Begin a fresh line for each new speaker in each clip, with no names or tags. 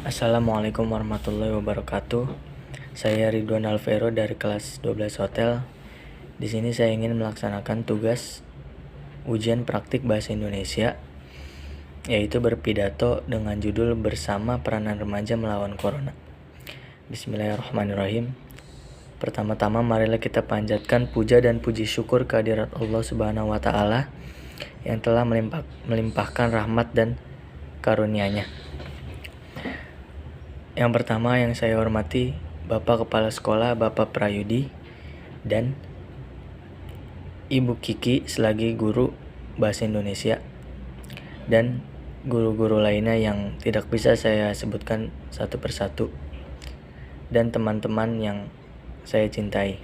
Assalamualaikum warahmatullahi wabarakatuh. Saya Ridwan Alvero dari kelas 12 Hotel. Di sini saya ingin melaksanakan tugas ujian praktik bahasa Indonesia, yaitu berpidato dengan judul Bersama Peranan Remaja Melawan Corona. Bismillahirrahmanirrahim. Pertama-tama marilah kita panjatkan puja dan puji syukur kehadirat Allah Subhanahu wa taala yang telah melimpahkan rahmat dan karunia-Nya. Yang pertama yang saya hormati Bapak Kepala Sekolah Bapak Prayudi dan Ibu Kiki selagi guru Bahasa Indonesia dan guru-guru lainnya yang tidak bisa saya sebutkan satu persatu, dan teman-teman yang saya cintai.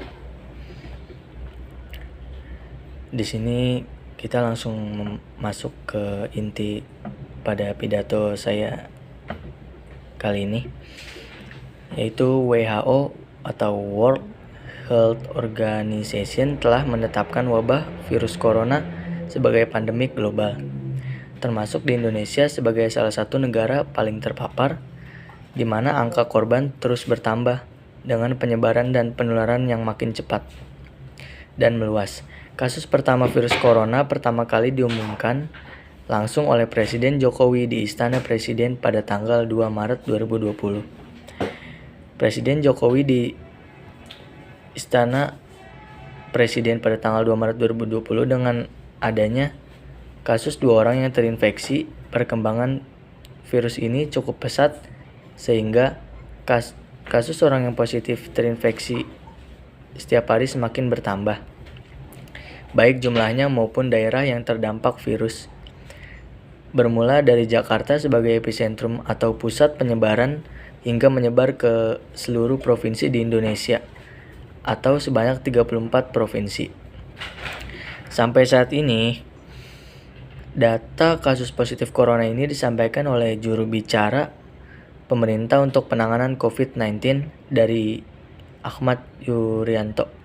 Di sini kita langsung masuk ke inti pada pidato saya kali ini, yaitu WHO atau World Health Organization telah menetapkan wabah virus corona sebagai pandemik global, termasuk di Indonesia sebagai salah satu negara paling terpapar, di mana angka korban terus bertambah dengan penyebaran dan penularan yang makin cepat dan meluas. Kasus pertama virus corona pertama kali diumumkan langsung oleh Presiden Jokowi di Istana Presiden pada tanggal 2 Maret 2020. Presiden Jokowi di Istana Presiden pada tanggal 2 Maret 2020 dengan adanya kasus 2 orang yang terinfeksi, perkembangan virus ini cukup pesat sehingga kasus orang yang positif terinfeksi setiap hari semakin bertambah, baik jumlahnya maupun daerah yang terdampak virus. Bermula dari Jakarta sebagai epicentrum atau pusat penyebaran hingga menyebar ke seluruh provinsi di Indonesia atau sebanyak 34 provinsi. Sampai saat ini, data kasus positif corona ini disampaikan oleh juru bicara pemerintah untuk penanganan COVID-19 dari Ahmad Yuryanto.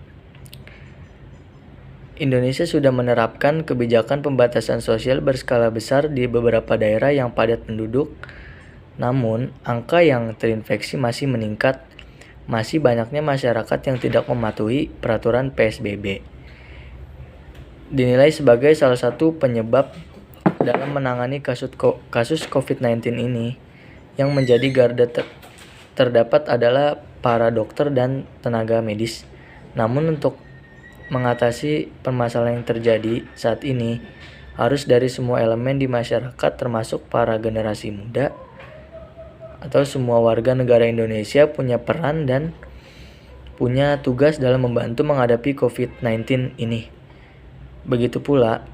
Indonesia sudah menerapkan kebijakan pembatasan sosial berskala besar di beberapa daerah yang padat penduduk. Namun, angka yang terinfeksi masih meningkat. Masih banyaknya masyarakat yang tidak mematuhi peraturan PSBB. Dinilai sebagai salah satu penyebab dalam menangani kasus COVID-19 ini. Yang menjadi garda terdapat adalah para dokter dan tenaga medis. Namun untuk mengatasi permasalahan yang terjadi saat ini harus dari semua elemen di masyarakat, termasuk para generasi muda atau semua warga negara Indonesia punya peran dan punya tugas dalam membantu menghadapi COVID-19 ini. Begitu pula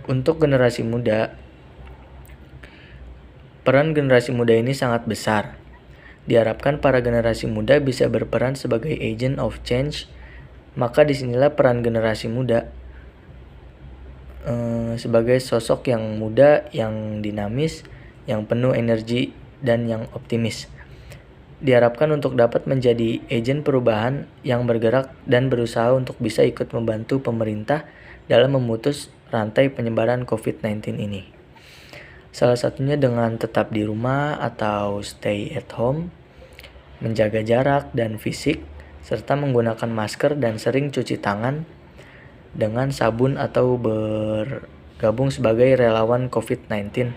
untuk generasi muda, peran generasi muda ini sangat besar. Diharapkan para generasi muda bisa berperan sebagai agent of change. Maka disinilah peran generasi muda sebagai sosok yang muda, yang dinamis, yang penuh energi, dan yang optimis. Diharapkan untuk dapat menjadi agen perubahan yang bergerak dan berusaha untuk bisa ikut membantu pemerintah dalam memutus rantai penyebaran COVID-19 ini. Salah satunya dengan tetap di rumah atau stay at home, menjaga jarak dan fisik, serta menggunakan masker dan sering cuci tangan dengan sabun atau bergabung sebagai relawan COVID-19,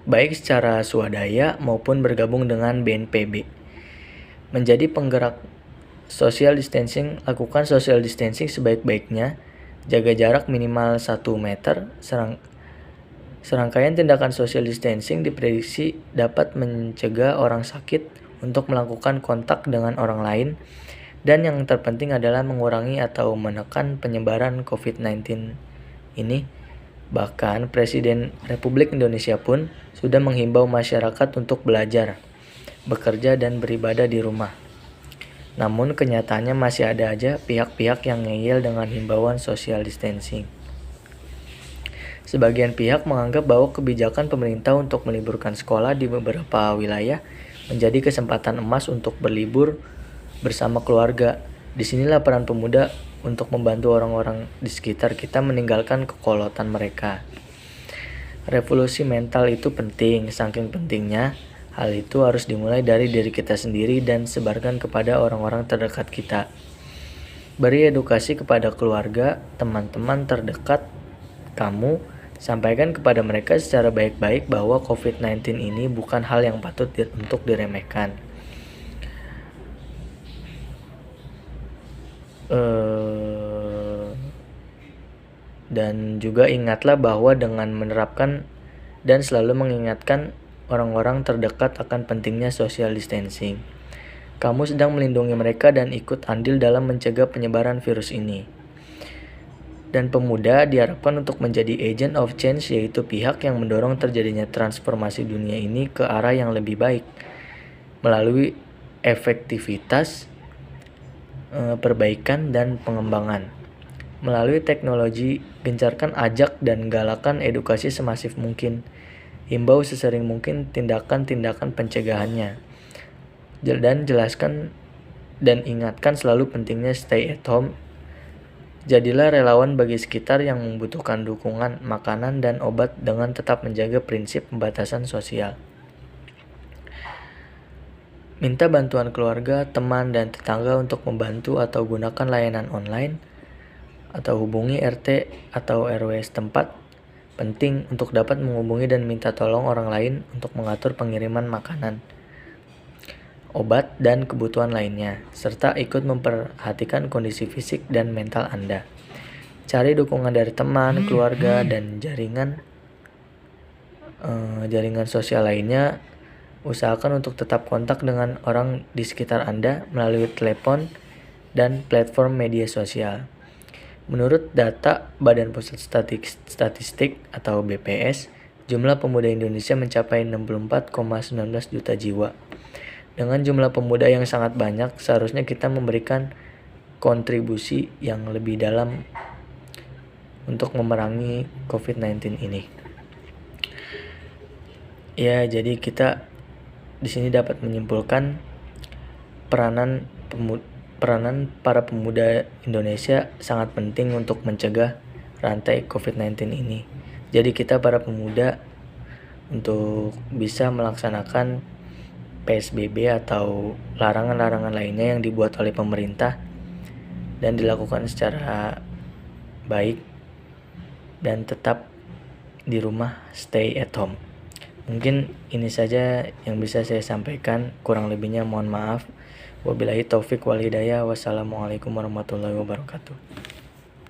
baik secara swadaya maupun bergabung dengan BNPB. Menjadi penggerak social distancing, lakukan social distancing sebaik-baiknya, jaga jarak minimal 1 meter. Serangkaian tindakan social distancing diprediksi dapat mencegah orang sakit untuk melakukan kontak dengan orang lain, dan yang terpenting adalah mengurangi atau menekan penyebaran COVID-19 ini. Bahkan Presiden Republik Indonesia pun sudah menghimbau masyarakat untuk belajar, bekerja, dan beribadah di rumah. Namun kenyataannya masih ada aja pihak-pihak yang ngeyel dengan himbauan social distancing. Sebagian pihak menganggap bahwa kebijakan pemerintah untuk meliburkan sekolah di beberapa wilayah menjadi kesempatan emas untuk berlibur bersama keluarga. Disinilah peran pemuda untuk membantu orang-orang di sekitar kita meninggalkan kekolotan mereka. Revolusi mental itu penting, saking pentingnya hal itu harus dimulai dari diri kita sendiri dan sebarkan kepada orang-orang terdekat kita. Beri edukasi kepada keluarga, teman-teman terdekat kamu, sampaikan kepada mereka secara baik-baik bahwa COVID-19 ini bukan hal yang patut untuk diremehkan. Dan juga ingatlah bahwa dengan menerapkan dan selalu mengingatkan orang-orang terdekat akan pentingnya social distancing, kamu sedang melindungi mereka dan ikut andil dalam mencegah penyebaran virus ini. Dan pemuda diharapkan untuk menjadi agent of change, yaitu pihak yang mendorong terjadinya transformasi dunia ini ke arah yang lebih baik melalui efektivitas, perbaikan, dan pengembangan. Melalui teknologi, gencarkan ajak dan galakan edukasi semasif mungkin. Himbau sesering mungkin tindakan-tindakan pencegahannya. Dan jelaskan dan ingatkan selalu pentingnya stay at home. Jadilah relawan bagi sekitar yang membutuhkan dukungan, makanan, dan obat dengan tetap menjaga prinsip pembatasan sosial. Minta bantuan keluarga, teman, dan tetangga untuk membantu atau gunakan layanan online, atau hubungi RT atau RW setempat. Penting untuk dapat menghubungi dan minta tolong orang lain untuk mengatur pengiriman makanan, obat, dan kebutuhan lainnya, serta ikut memperhatikan kondisi fisik dan mental Anda. Cari dukungan dari teman, keluarga, dan jaringan sosial lainnya. Usahakan untuk tetap kontak dengan orang di sekitar Anda melalui telepon dan platform media sosial. Menurut data Badan Pusat Statistik atau BPS, jumlah pemuda Indonesia mencapai 64,19 juta jiwa. Dengan jumlah pemuda yang sangat banyak, seharusnya kita memberikan kontribusi yang lebih dalam untuk memerangi COVID-19 ini. Ya, jadi kita di sini dapat menyimpulkan peranan para pemuda Indonesia sangat penting untuk mencegah rantai COVID-19 ini. Jadi kita para pemuda untuk bisa melaksanakan PSBB atau larangan-larangan lainnya yang dibuat oleh pemerintah dan dilakukan secara baik dan tetap di rumah, stay at home. Mungkin ini saja yang bisa saya sampaikan, kurang lebihnya mohon maaf. Wabillahi taufik wal hidayah. Wassalamualaikum warahmatullahi wabarakatuh.